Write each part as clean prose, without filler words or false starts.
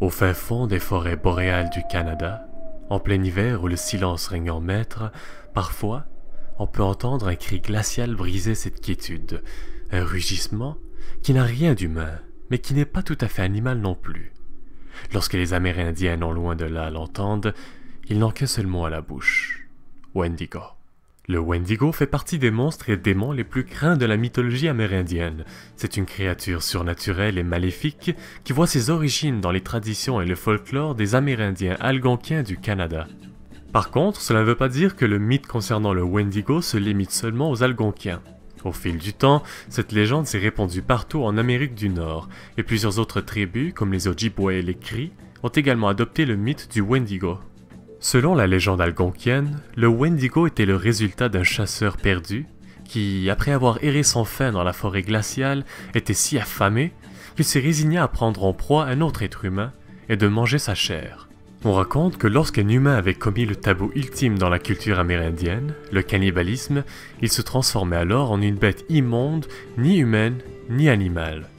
Au fin fond des forêts boréales du Canada, en plein hiver où le silence règne en maître, parfois, on peut entendre un cri glacial briser cette quiétude, un rugissement qui n'a rien d'humain, mais qui n'est pas tout à fait animal non plus. Lorsque les Amérindiens non loin de là l'entendent, ils n'ont qu'un seul mot à la bouche: Wendigo. Le Wendigo fait partie des monstres et démons les plus craints de la mythologie amérindienne. C'est une créature surnaturelle et maléfique qui voit ses origines dans les traditions et le folklore des Amérindiens algonquiens du Canada. Par contre, cela ne veut pas dire que le mythe concernant le Wendigo se limite seulement aux Algonquiens. Au fil du temps, cette légende s'est répandue partout en Amérique du Nord, et plusieurs autres tribus, comme les Ojibwa et les Cris, ont également adopté le mythe du Wendigo. Selon la légende algonquienne, le Wendigo était le résultat d'un chasseur perdu qui, après avoir erré sans fin dans la forêt glaciale, était si affamé qu'il s'est résigné à prendre en proie un autre être humain et de manger sa chair. On raconte que lorsqu'un humain avait commis le tabou ultime dans la culture amérindienne, le cannibalisme, il se transformait alors en une bête immonde, ni humaine, ni animale.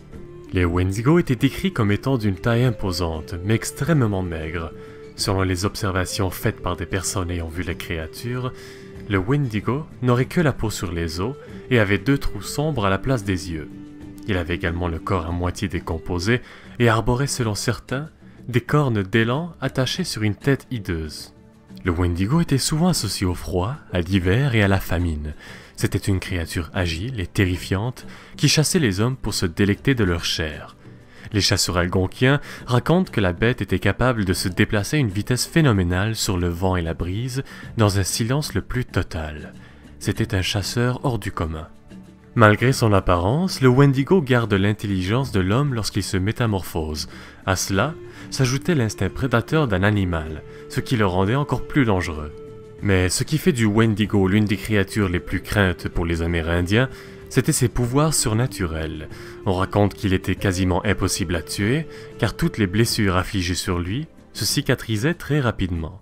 Les Wendigo étaient décrits comme étant d'une taille imposante, mais extrêmement maigres. Selon les observations faites par des personnes ayant vu la créature, le Wendigo n'aurait que la peau sur les os et avait 2 trous sombres à la place des yeux. Il avait également le corps à moitié décomposé et arborait selon certains des cornes d'élan attachées sur une tête hideuse. Le Wendigo était souvent associé au froid, à l'hiver et à la famine. C'était une créature agile et terrifiante qui chassait les hommes pour se délecter de leur chair. Les chasseurs algonquiens racontent que la bête était capable de se déplacer à une vitesse phénoménale sur le vent et la brise, dans un silence le plus total. C'était un chasseur hors du commun. Malgré son apparence, le Wendigo garde l'intelligence de l'homme lorsqu'il se métamorphose. À cela s'ajoutait l'instinct prédateur d'un animal, ce qui le rendait encore plus dangereux. Mais ce qui fait du Wendigo l'une des créatures les plus craintes pour les Amérindiens, c'était ses pouvoirs surnaturels. On raconte qu'il était quasiment impossible à tuer, car toutes les blessures affligées sur lui se cicatrisaient très rapidement.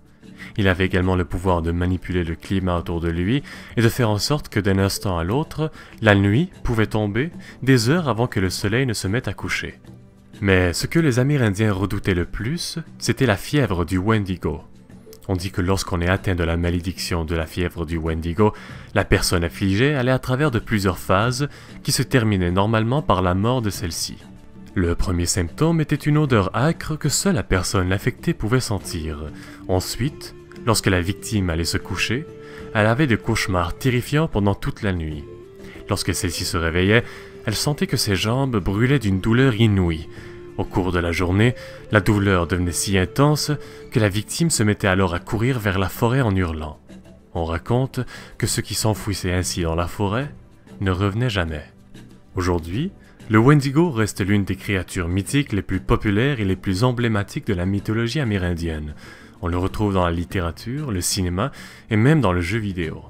Il avait également le pouvoir de manipuler le climat autour de lui et de faire en sorte que d'un instant à l'autre, la nuit pouvait tomber des heures avant que le soleil ne se mette à coucher. Mais ce que les Amérindiens redoutaient le plus, c'était la fièvre du Wendigo. On dit que lorsqu'on est atteint de la malédiction de la fièvre du Wendigo, la personne affligée allait à travers de plusieurs phases qui se terminaient normalement par la mort de celle-ci. Le premier symptôme était une odeur âcre que seule la personne affectée pouvait sentir. Ensuite, lorsque la victime allait se coucher, elle avait des cauchemars terrifiants pendant toute la nuit. Lorsque celle-ci se réveillait, elle sentait que ses jambes brûlaient d'une douleur inouïe. Au cours de la journée, la douleur devenait si intense que la victime se mettait alors à courir vers la forêt en hurlant. On raconte que ceux qui s'enfouissaient ainsi dans la forêt ne revenaient jamais. Aujourd'hui, le Wendigo reste l'une des créatures mythiques les plus populaires et les plus emblématiques de la mythologie amérindienne. On le retrouve dans la littérature, le cinéma et même dans le jeu vidéo.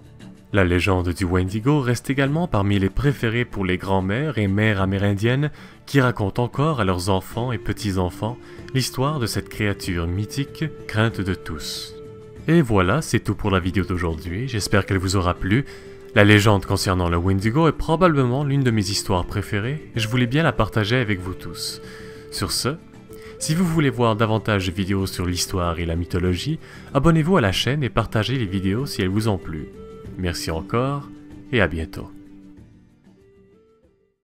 La légende du Wendigo reste également parmi les préférés pour les grands-mères et mères amérindiennes qui racontent encore à leurs enfants et petits-enfants l'histoire de cette créature mythique crainte de tous. Et voilà, c'est tout pour la vidéo d'aujourd'hui, j'espère qu'elle vous aura plu. La légende concernant le Wendigo est probablement l'une de mes histoires préférées et je voulais bien la partager avec vous tous. Sur ce, si vous voulez voir davantage de vidéos sur l'histoire et la mythologie, abonnez-vous à la chaîne et partagez les vidéos si elles vous ont plu. Merci encore et à bientôt.